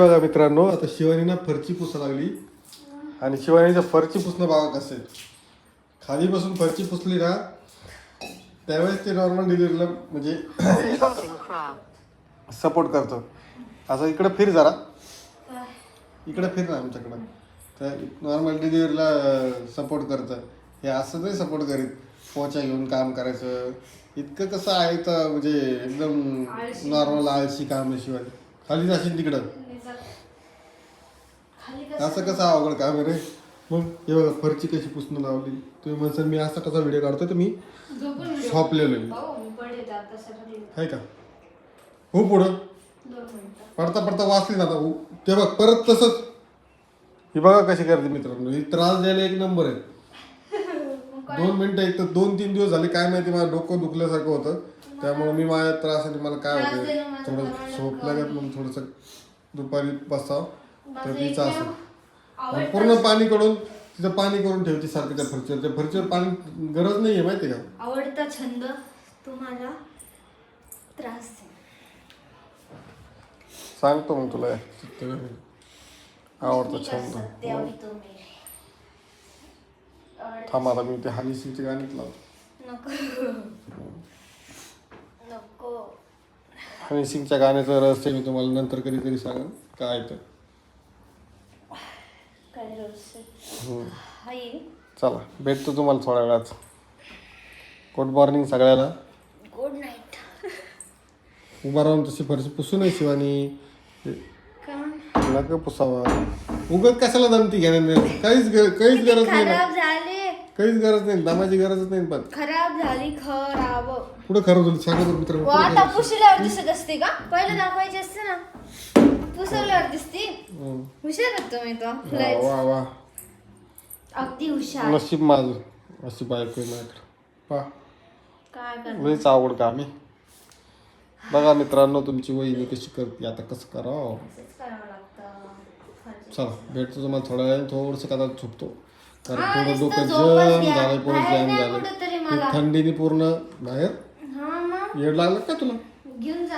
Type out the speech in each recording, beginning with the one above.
बघा मित्रांनो, आता शिवानी ना फरची पुसा लागली आणि शिवानीचं फरची पुसणं बघा कसं आहे. खाली बसून फरची पुसली ना त्यावेळेस ते नॉर्मल डिलिव्हरीला म्हणजे सपोर्ट करतं. असं इकडं फिर जरा, इकडं फिर ना आमच्याकडं, तर नॉर्मल डिलिव्हरीला सपोर्ट करतं. हे असं नाही सपोर्ट करीत. पोचा घेऊन काम करायचं इतकं कसं आहे तर म्हणजे एकदम नॉर्मल आळशी काम आहे. शिवानी खाली जाशील तिकडं, असं कसं अवघड काम आहे रे. मग हे बघा फरची कशी पुसणं लावली. तुम्ही म्हणसाल मी असा कसा व्हिडिओ काढतो तर मी झोपलेलो आहे का. हो पुढं पडता पडता वाचली ना आता ते बघ परत तसंच. ही बघा कशी करते मित्रांनो, ही त्रास द्यायला एक नंबर आहे. 2 मिनिटं एक तर 2-3 दिवस झाले काय माहिती माझं डोकं दुखल्यासारखं होतं. त्यामुळे मी माझ्या त्रासाने मला काय होतं थोडं झोपल्या का मग थोडंसं दुपारी बसावं तर तिचं असं पूर्ण पाणी काढून तिथं पाणी करून ठेवते सारखं त्या फरशीवर. त्या फरशीवर पाणी गरज नाही आहे माहिती आहे का. आवडता छंद तुम्हाला त्रास सांगतो मग तुला आवडता छंद. थांब आता मी ते हनी सिंगचे गाणीच लावतो. नको हनी सिंगच्या गाण्याचं रहस्य मी तुम्हाला नंतर कधीतरी सांगेन काय तर. चला भेटतो तुम्हाला थोड्या वेळात. गुड मॉर्निंग सगळ्याला. Good night. उभा राहून तशी फरशी पुसू नाही शिवानी, नका पुसावा. उगत कशाला दमती घेण्या काहीच गरज नाही ना. काहीच गरज नाही, दमाची गरजच नाही. पण खराब झाली. खराब पुढे खरं झालं सांगतो मित्रांनो. आता पुसल्यावर दिसत असते का, पहिलं दाखवायचे असते ना. पुसल्यावर दिसते. हुशार करतो मी तो. वा वा अगदी हुशार. नशीब माझं अशी बायको आहे माझ्याकडे. पहा काय करणार. लईच आवड का मी. बघा मित्रांनो तुमची वहिनी कशी करते. आता कसं करावं. चला भेटतो तुम्हाला थोड्या वेळाने. थोडंसं का झोपतो कारण थोडं डोकं जाम झालं, पूर्ण जाम झालं थंडीने पूर्ण. बाहेर येड लागलं का तुला.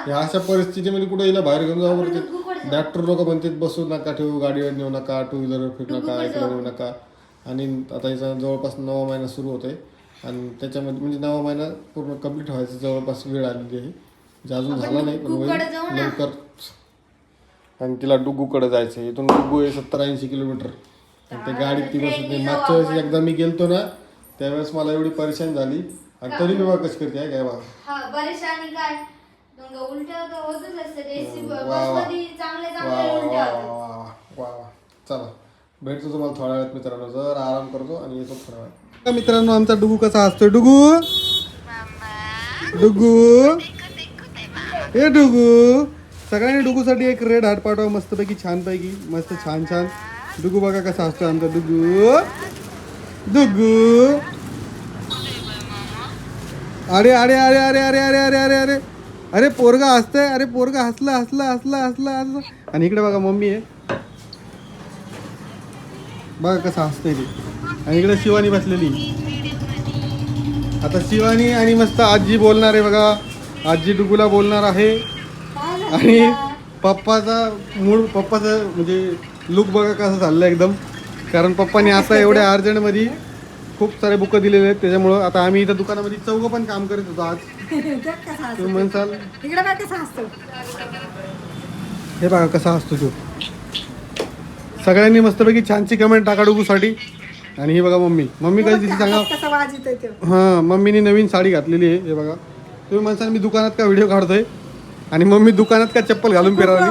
या अशा परिस्थितीमध्ये कुठे येईल बाहेर घेऊन जावं बरं. डॉक्टर लोक म्हणतात बसू नका, ठेवू गाडीवर नेऊ नका, 2 व्हीलर फिरू नका, इकडे नेऊ नका. आणि आता याचा जवळपास 9वा महिना सुरू होत आहे आणि त्याच्यामध्ये म्हणजे 9वा महिना पूर्ण कंप्लीट व्हायचं जवळपास वेळ आलेली आहे. जे अजून झाला नाही पण लवकर. आणि तिला डुग्गूकडे जायचं आहे. इथून डुग्गू आहे 70-80 किलोमीटर. आणि त्या गाडीत ती बसत नाही. मागच्या वेळेस एकदा मी गेलतो ना त्यावेळेस मला एवढी परेशान झाली आणि तरी मी बघा कशी करते आहे काय बघा. परेशानी काय उलट्या होतच असते. चला भेटतो तुम्हाला थोड्या वेळात मित्रांनो. जर आराम करतो आणि येतो थोड्या वेळात. मित्रांनो आमचा डुगू कसा असतोय. डुगू डुगू हे डुगू. सगळ्यांनी डुगूसाठी एक रेड हार्ट पाठवा मस्तपैकी छानपैकी. मस्त छान छान. डुगू बघा कसा असतो आमचा डुगू. डुगू अरे अरे अरे अरे अरे अरे अरे अरे अरे अरे पोरगा हसतंय. अरे पोरगा हसला हसला हसला हसला हसला. आणि इकडे बघा मम्मी आहे बघा कसं हसतंय ते. आणि इकडे शिवानी बसलेली. आता शिवानी आणि मस्त आजी बोलणार आहे बघा. आजी डुगूला बोलणार आहे. आणि पप्पाचं म्हणजे लुक बघा कसं चाललं एकदम. कारण पप्पाने आता एवढ्या अर्जंटमध्ये खूप सारे बुकं दिलेले आहेत. त्याच्यामुळं आता आम्ही इथं दुकानामध्ये 4 पण काम करत होतो आज. तुम्ही म्हणसाल हे बघा कसा असतो तो. सगळ्यांनी मस्तपैकी छानशी कमेंट टाका डुगूसाठी. आणि हे बघा मम्मी कशी दिसते सांगा. हां मम्मीने नवीन साडी घातलेली आहे हे बघा. तुम्ही म्हणसाल मी दुकानात का व्हिडिओ काढतोय आणि मम्मी दुकानात का चप्पल घालून फिरावली.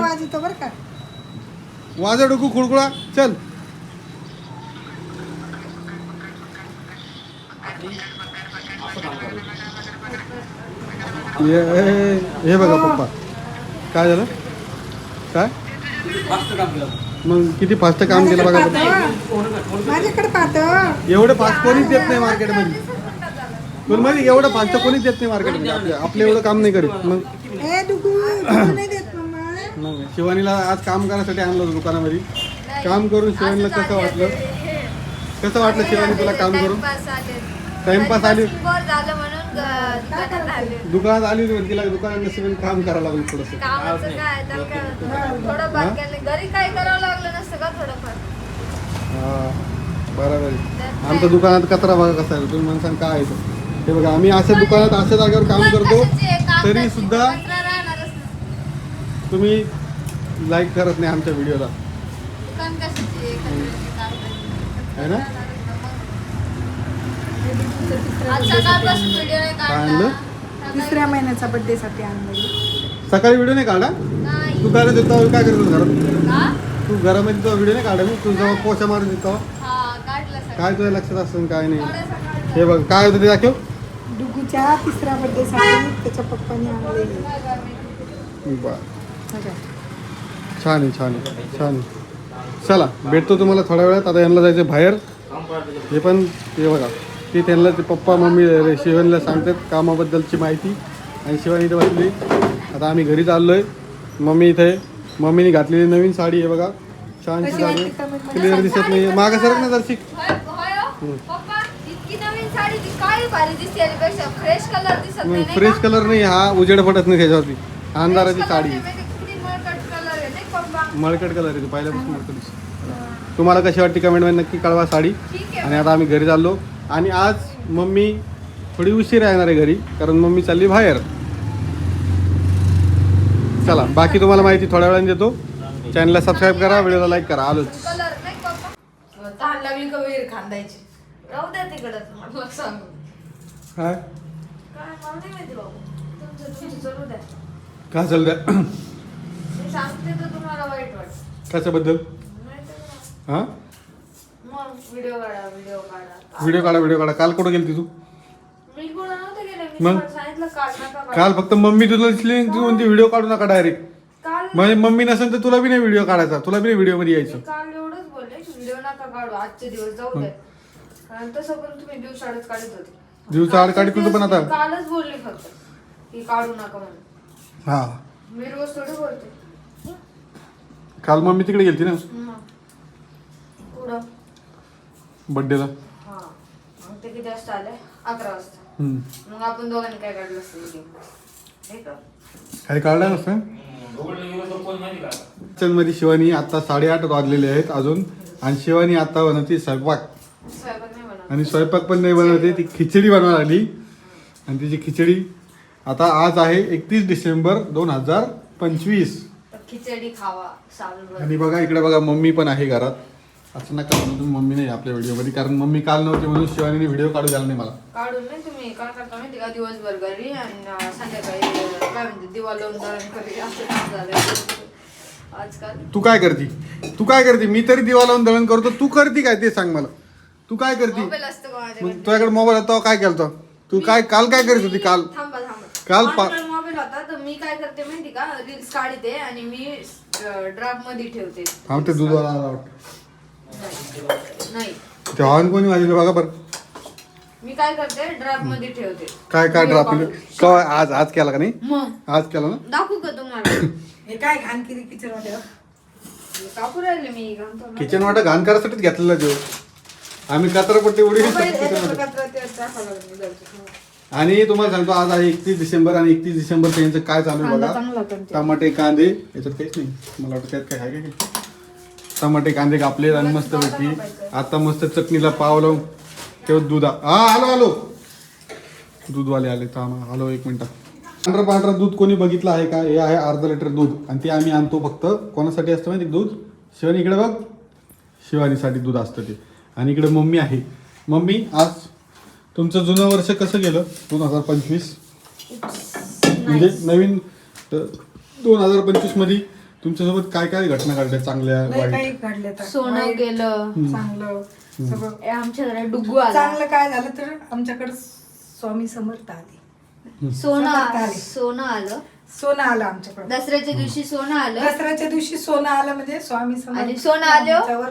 वाजा डुगू खुळखुळा चल. हे बघा पप्पा काय झालं काय मग किती फास्ट काम केलं बघा. एवढं फास्ट कोणीच देत नाही मार्केटमध्ये. तुला माहिती एवढं फास्ट कोणीच देत नाही मार्केटमध्ये. आपलं एवढं काम नाही करीत. मग शिवानीला आज काम करायसाठी आणलं होतं दुकानामध्ये. काम करून शिवानीला कसं वाटलं शिवानी तुला काम करून. टाइमपास आली. दुकानात आले. दुकानात आली होती तिला दुकानात नसेल काम करावं लागलं थोडंसं. कामाचं काय त्याला काय होतं? थोडं बाकी घरी काय करावं लागलं नसतं का थोडंफार. हा बरोबर आहे. आमच्या दुकानात कचरा बघा कसा आहे तुम्ही म्हणसान काय आहे तो. हे बघा आम्ही अशा दुकानात अशा जागेवर काम करतो तरी सुद्धा तुम्ही लाईक करत नाही आमच्या व्हिडिओला दुकान कशाची आहे? कचऱ्याची कागदाची. आहे ना. आज सकाळपासून व्हिडिओ नाही काय आणलं? काढला. तिसऱ्या महिन्याचा बर्थडे साठी आणलं. सकाळी व्हिडिओ नाही काढला नाही. तू काय देतो काय करतो घरात का? तू घरामध्ये तो व्हिडिओ नाही काढा मी तुझा पोचा मारून देतो हा काढला सकाळी. काय तुझ्या लक्षात असतं काय नाही. थोडं सकाळी. हे बघ काय होतं ते दाखव. डुगूच्या तिसऱ्या बर्थडे साठी त्याच्या पप्पाने आणले. बर छान आहे छान आहे छान आहे. चला भेटतो तुम्हाला थोड्या वेळात. आता यांना जायचं बाहेर. हे पण ते बघा ते त्यांना ते पप्पा मम्मी शिवानीला सांगतात कामाबद्दलची माहिती आणि शिवानी इथे बसली. आता आम्ही घरी चाललो आहे. मम्मी इथे आहे. मम्मीने घातलेली नवीन साडी आहे बघा छानशी साडी क्लिअर दिसत नाही. मागं सरक ना जरशी. होय, होय हो. पप्पा, इतकी नवीन साडी ती काय भारी दिसते याच्यापेक्षा. फ्रेश कलर दिसत नाही नाही फ्रेश का? कलर नाही हा उजेड पडत नाही त्याच्यावरती. अंधाराची फ्रेश साडी कलर आहे, म्हणजे किती मळकट कलर आहे नाही पप्पा? मळकट कलर आहे पहिल्यापासून मळकट दिसतो. तुम्हाला कशी वाटते कमेंटमध्ये नक्की कळवा साडी. ठीक आहे. आणि आता आम्ही घरी चाललो आणि आज मम्मी थोडी उशीर येणार आहे घरी कारण मम्मी चालली बाहेर. चला बाकी तुम्हाला माहिती थोड्या वेळाने देतो. चॅनलला सबस्क्राईब करा व्हिडिओला लाईक करा. आलोच. कलर नाही पप्पा. तहान लागली का विहीर खांदायची. राहू द्या तिकडच मला सांगू. काय काय मला नाही माहिती बाबू. तुमचं चालू द्या. काय चालतं मी सांगते तर तुम्हाला वाईट वाटत. कशाबद्दल नाही तर हां मग व्हिडिओ काढा व्हिडिओ काढा. व्हिडिओ काढा. काल कुठं गेली तू मी कुठं नव्हते गेले. मी मग? तुम्हाला सांगितलं काढ नका काढू. काल फक्त मम्मी तुला दिसली तू म्हणते व्हिडिओ काढू नका डायरेक्ट. काल म्हणजे मम्मी नसेल तर तुला बी नाही व्हिडिओ काढायचा. तुला बी नाही व्हिडिओमध्ये यायचं. मी काल एवढंच बोलले की व्हिडिओ नका काढू आजचे दिवस जाऊ दे. कारण तसं पण तुम्ही दिवसाआडच काढत होते. दिवसाआड काढत होतो पण आता. मी कालच बोलले फक्त की काढू नका म्हणून. हां मी रोज थोडी बोलते. काल मम्मी तिकडे गेलती ना मग. कुठं? बड्डेला. हा मग ते किती वाजता आले? 11 वाजता. मग आपण दोघांनी काय काढलं असतं video? हे का? काही काढलं नसतं. किचनमध्ये शिवानी आता 8:30 वाजलेले आहेत अजून आणि शिवानी आता बनवते स्वयंपाक. स्वयंपाक नाही बनवत. आणि स्वयंपाक पण नाही बनवते ती खिचडी बनवायला लागली. आणि तिची खिचडी आता आज आहे 31 डिसेंबर 2025. तर खिचडी खावा सालभर. आणि बघा इकडे बघा मम्मी पण आहे घरात. असं नका म्हणू तुम्ही मम्मी नाही आपल्या व्हिडिओमध्ये कारण मम्मी काल नव्हती म्हणून शिवानीने व्हिडिओ काढू द्याला नाही मला. काढून नाही तुम्ही काय करता माहिती का दिवसभर घरी आणि संध्याकाळी काय म्हणते दिवा लावून दळण करी असं काम झालंय आजकाल. तू काय करते मी तरी दिवा लावून दळण करतो. तू करते काय ते सांग मला. तू काय करते मोबाईल असतं का मग माझ्याकडे? तुझ्याकडे मोबाईल होता काय केलं तू काय काल काय करीत होती काल थांबा काल माझ्याकडे मोबाईल होता तर मी काय करते माहिती का रील्स काढते आणि मी ड्राफ्ट मध्ये ठेवते. थांबते दूधवाला आला वाटतं. नाही ते हॉर्न कोणी वाजले बघा बरं. मी काय करते ड्राफ्ट मध्ये ठेवते. काय ड्राफ्ट काय आज केला का नाही मग आज केला ना. दाखवू का तुम्हाला? हे काय घाण केली किचन मध्ये. कापू राहिले मी घालतो ना. किचन वाटा घाण करायसाठीच घेतलेला देव. आम्ही कचरापट्टी उडी मोबाईल याच्यावर कचरा ते टाकावं लागेल, जाऊ दे. आणि तुम्हाला सांगतो आज आहे 31 डिसेंबर आणि 31 डिसेंबर त्यांचं काय चालू आहे कांदा बघा. चांगला होता ना ते. टमाटे कांदे याच्यात काहीच नाही मला वाटतं त्यात काय आहे का. टमाटे कांदे कापले आणि मस्त पैकी आता मस्त चटणीला पाव लावून तेव्हा दूध आलो दूधवाले आले थांबा आलो 1 मिनिट. पांढरं दूध कोणी बघितलं आहे का. हे आहे अर्धा लिटर दूध आणि ते आम्ही आणतो फक्त कोणासाठी असतं माहिती दूध. शिवानी इकडे बघ शिवानीसाठी दूध असतं ते. आणि इकडे मम्मी आहे. मम्मी आज तुमचं जुनं वर्ष कसं गेलं 2025 म्हणजे नवीन 2025 मध्ये तुमच्यासोबत काय काय घटना घडल्या चांगल्या वाईट. काही काढले तर सोनं वाईट, गेलं. चांगलं सगळं. ए, आमच्या घरात डुग्गू आला. चांगलं काय झालं तर आमच्याकडे स्वामी समर्थ आले. सोनं आले. सोनं आलं. सोनं आलं आमच्याकडे. दसऱ्याच्या दिवशी सोनं आलं. दसऱ्याच्या दिवशी सोनं आलं म्हणजे स्वामी आणि समर्थ सोनं आलं? आमच्यावर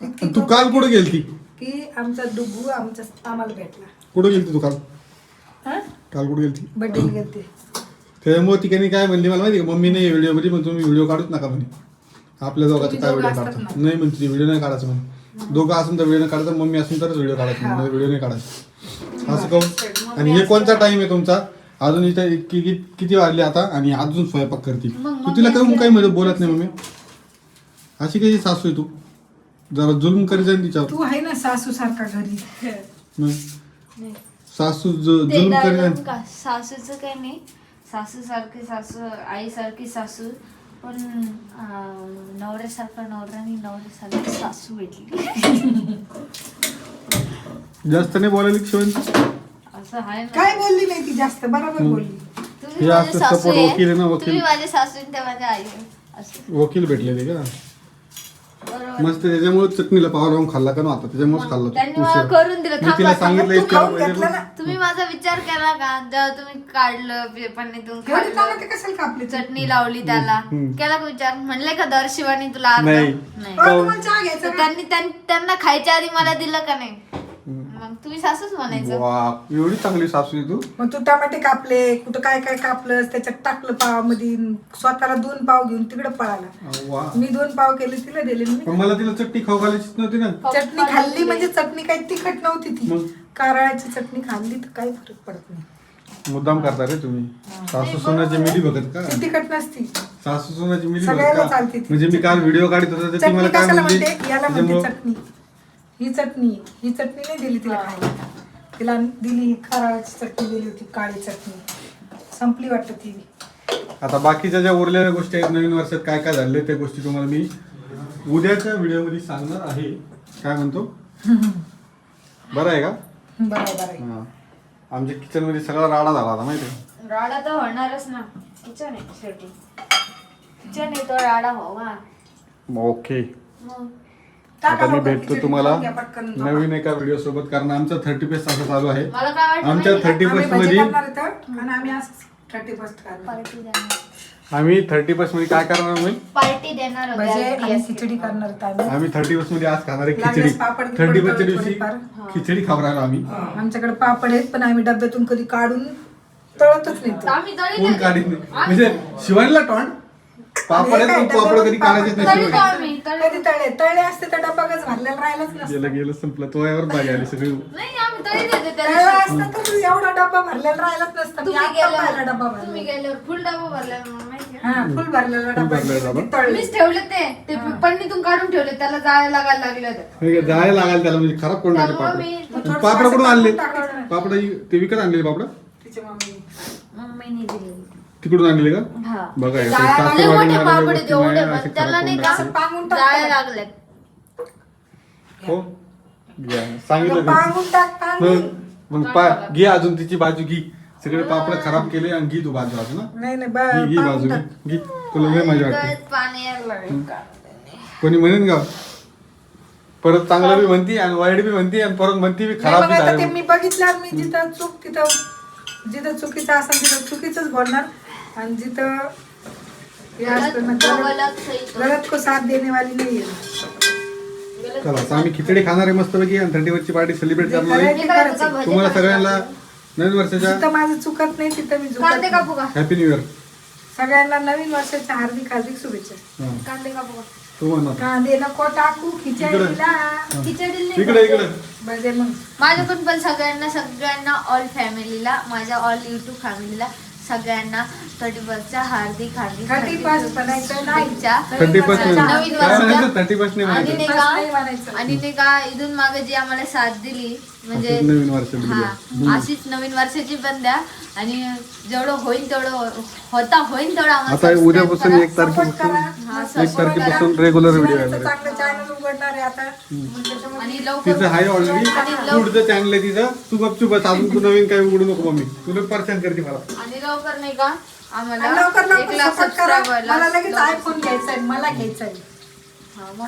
इतकी तू काल कुठे गेलती. की आमचा डुगू आम्हाला भेटला. कुठे गेलती तू काल. हा काल कुठे गेलती. बर्थडे गेलते. त्यामुळे तिकडे काय म्हणली मला माहिती का मम्मी नाही व्हिडिओ मध्ये पण तुम्ही व्हिडिओ काढूच नका म्हणे. आपल्या दोघांचं काय व्हिडिओ काढता नाही म्हणते व्हिडिओ नाही काढायचं म्हणे. दोघं असून तर व्हिडिओ काढायचा मम्मी असून तरच व्हिडिओ काढायचा व्हिडिओ नाही काढायचा असं कहून आणि हे कोणता टाइम आहे तुमचा अजून इथं किती वाजले आता आणि अजून स्वयंपाक करते तू तिला काही मध्ये बोलत नाही मम्मी अशी काही सासू आहे तू जरा जुलूम करी जाईल तिच्यावर तू आहे ना सासू सारखा घरी मग सासू जुलूम करी जाईल सासूचं काही नाही सासू सारखी सासू आई सारखी सासू पण नवऱ्यासारखा नवरा आणि नवऱ्यासारखी सासू भेटली जास्त नाही बोलायला शिवाय असं आहे ना. काय बोलली नाही ती जास्त बरोबर बोलली तुम्ही हे माझे असं सासू support आहे, वकील आहे ना, वकील. तुम्ही माझे सासू आणि त्या माझ्या आई आहे. असं वकील भेटले ते का बरोबर मस्त त्याच्यामुळे चटणीला पाव लावून खाल्ला का ना आता त्याच्यामुळेच खाल्ला त्यांनी तू मला उशीर. करून दिलं मी थांबा, तिला थांबा. सांगितलं तू इतक्या खाऊन पहिले घेतलं ना तुम्ही माझा विचार केला का जेव्हा तुम्ही काढलं पन्नीतून एवढी खाल्लं टमाटे कशाला कापली चटणी लावली त्याला केला का विचार म्हणले का दर शिवानी तुला अर्ध? नाही. नाही तुम्हाला चहा घ्यायचा तर का? त्यांना खायच्या आधी मला दिलं का नाही मग तुम्ही सासूच म्हणायचं वा एवढी चांगली सासू आहे तू मग तू टमाटे कापले कुठं काय काय कापलं त्याच्यात टाकलं पावामध्ये स्वतःला 2 पाव घेऊन तिकडे पळाला वा मी 2 पाव केले तिला दिले मी पण मला तिला चटणी खाऊ घालायचीच नव्हती ना चटणी खाल्ली म्हणजे चटणी काही तिखट नव्हती ती मग? कारळाची चटणी खाल्ली तर काही फरक पडत नाही मुद्दाम करता रे तुम्ही सासू सोनाची मिली बघत का ती तिखट नसती सासू सोनाची मिली सगळ्याला बघत का चालते ती. म्हणजे मी काल व्हिडिओ काढत होता तर ती चटणी मला काय कशाला म्हणली म्हणते याला म्हणते त्याच्यामुळं- चटणी ही चटणी नाही दिली तिला खायला तिला दिली ही खाराची चटणी दिली होती काळी चटणी संपली वाटतं ती आता बाकीच्या ज्या उरलेल्या गोष्टी आहेत नवीन वर्षात काय काय झाले त्या गोष्टी तुम्हाला मी उद्याच्या व्हिडिओ मध्ये सांगणार आहे काय म्हणतो बरं आहे का बरोबर हा. आमच्या किचन मध्ये सगळा राडा झाला होता माहिती आहे राडा तर होणारच ना किचन आहे शेवटी किचन आहे तो राडा हो का ओके मग आता मी भेटतो तुम्हाला पटकन नवीन एका व्हिडिओ सोबत कारण आमचा 31 असं चालू आहे मला काय वाटतं आमच्या माहिती का? 31 मध्ये आम्ही असं 31 करणार पार्टी देणार आम्ही 31 मध्ये काय करणार आम्ही पार्टी देणार होते म्हणजे आज आम्ही BSC. खिचडी करणार होतो आम्ही आम्ही 31 मध्ये आज खाणार आहे खिचडी लागल्यास पापड बिपड 31 च्या तळून दिवशी थोडीफार. खिचडी खाऊ राहिलो आम्ही आमच्याकडे पापड आहेत पण आम्ही डब्यातून कधी काढून तळतच नाही तो. आम्ही तळी कोण काढीत नाही म्हणजे शिवानीला टॉन पापड आहेत पण पापड कधी काढायचेच नाही तळी शिवानी. आम्ही तळी कधी तळे असते तर डब्बा कसं भरलेला राहिलाच नसतं गेलं गेलं संपलं तो यावर बागी आली सगळी नाही आम्ही तळी देते त्या तळलं दिवशी. असतं तर एवढा डब्बा भरलेला राहिलाच नसतं मी तुम्ही आता पाहिला डब्बा गेल्यावर तुम्ही भरलेला गेल्यावर फुल डबा भरला म्हणून माहिती आहे? हा फुल भरलेला डब्बा भरलेला डबा. तळले मीच ठेवले ते पन्नीतून काढून ठेवले त्याला जायला लागायला लागले होते हे काय जायला लागाल त्याला म्हणजे खराब करून टाकले त्यामुळे पापड मी पापड कुठून आणले टाकायचं नाही. पापड ते विकत आणलेले पापड तिच्या मम्मी मम्मीने दिले तिकडून आणलेले का हा बघा हे जाळ्या सासू लागले वाढीने मोठे आलेल्या पापड गोष्टी आहेत, एवढे नाही, पण असे त्याला खराब नाही करून का टाकले. पांगून जाळ्या टाक लागल्यात हो घ्या. सांगितलं ते. पांगून टाक पांगून मग घे अजून तिची बाजू घे सगळे पापड खराब केले आणि घे तू बाजू अजून ना नाही नाही घे बाजू पांगून घे टाक घे तुला लय मजा वाटते गळ्यात पाणी यायला लागलं का? कोणी म्हणेन का परत चांगलं बी म्हणती आणि वाईट बी म्हणती आणि परत म्हणती बी नाही, खराब मग बी आता ते झालं मी बघितल्यावर मी जिथं चूक तिथं जिथं चुकीचं असेल तिथं चुकीचंच बोलणार आणि जिथं हे असतं ना गलत सही तो. गलत को साथ देने वाली नाही आहे गलत चला आता आम्ही खिचडी खाणार आहे मस्त पैकी आणि 31 ची पार्टी सेलिब्रेट करणार आहे हे करायचं का भजी तुम्हाला करायचं? सगळ्यांना नवीन वर्षाच्या जिथं माझं चुकत नाही तिथं मी कांदे चुकत कापू का हॅपी न्यू इयर सगळ्यांना नवीन वर्षाच्या हार्दिक हार्दिक शुभेच्छा कांदे कापू का तू म्हणा कांदे नको टाकू खिचडीला खिचडी नाही इकडे इकडे बजे मग माझ्याकडून पण सगळ्यांना ऑल फॅमिलीला माझ्या ऑल युट्यूब फॅमिलीला सगळ्यांना 31च्या हार्दिक हार्दिक 31 म्हणायचं नाही. शुभेच्छा. 31 नवीन नाही काय वर्षाच्या- म्हणायचं 31 नाही आणि म्हणायचं नाही नाही म्हणायचं. का आणि नाही का इथून मागे जी आम्हाला साथ दिली म्हणजे असंच नवीन वर्षामध्ये हा अशीच नवीन वर्षाची पण द्या आणि जेवढं होईल तेवढं होईल तेवढं आम्हाला आता subscribe उद्यापासून करा. 1 तारखेपासून हा, 1 support तारखेपासून करा. रेग्युलर व्हिडिओ शिवानीचं येणार आहे. चांगलं चॅनल उघडणार आहे आता मग त्याच्यामध्ये आणि लवकर तिचं आहे ऑलरेडी आणि लव- पुढचं चॅनल आहे तिचं तू गपचूप बस अजून तू नवीन काही उघडू नको मम्मी तुला पर्सन करते मला आणि लवकर नाही का आणि आम्हाला लवकर 1 लवकर लाख support करा. सबस्क्रायबर मला लगेच आयफोन घ्यायचा आहे मला घ्यायचा आहे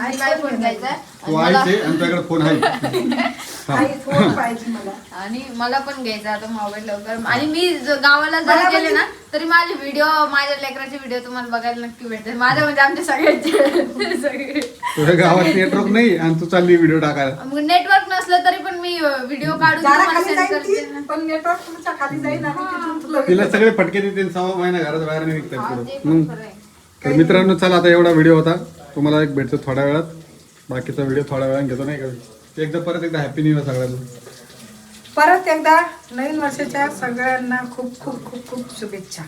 काय पण घ्यायचंय तू आहेस आहे आणि तुझ्याकडे फोन आहे आयफोन पाहिजे मला आणि मला पण घ्यायचा आता मोबाईल लवकर आणि मी गावाला जर मला गेले म्हणजे- ना तरी माझे व्हिडिओ माझ्या लेकराचे व्हिडिओ तुम्हाला बघायला नक्की भेटतील माझ्या म्हणजे आमच्या सगळ्यांचे सगळे तुझ्या गावात नेटवर्क नाही आणि तू चालली व्हिडिओ टाकायला मग नेटवर्क नसलं तरी पण मी व्हिडिओ काढून जरा तुम्हाला खाली send जाईल करते ना. ती, पण नेटवर्क तुमच्या खाली जाईल आणि तिथून तुला तिला सगळे फटके देते 6 महिना घरात बाहेर नाही निघतात हा, पुढं ते पण मग खरं आहे. तर मित्रांनो चला आता एवढा व्हिडिओ होता तुम्हाला एक भेटतो थोड्या वेळात बाकीचा व्हिडिओ थोड्या वेळाने घेतो नाही का एकदा परत एकदा हॅपी न्यू इयर सगळ्यांना परत एकदा नवीन वर्षाच्या सगळ्यांना खूप खूप खूप खूप शुभेच्छा.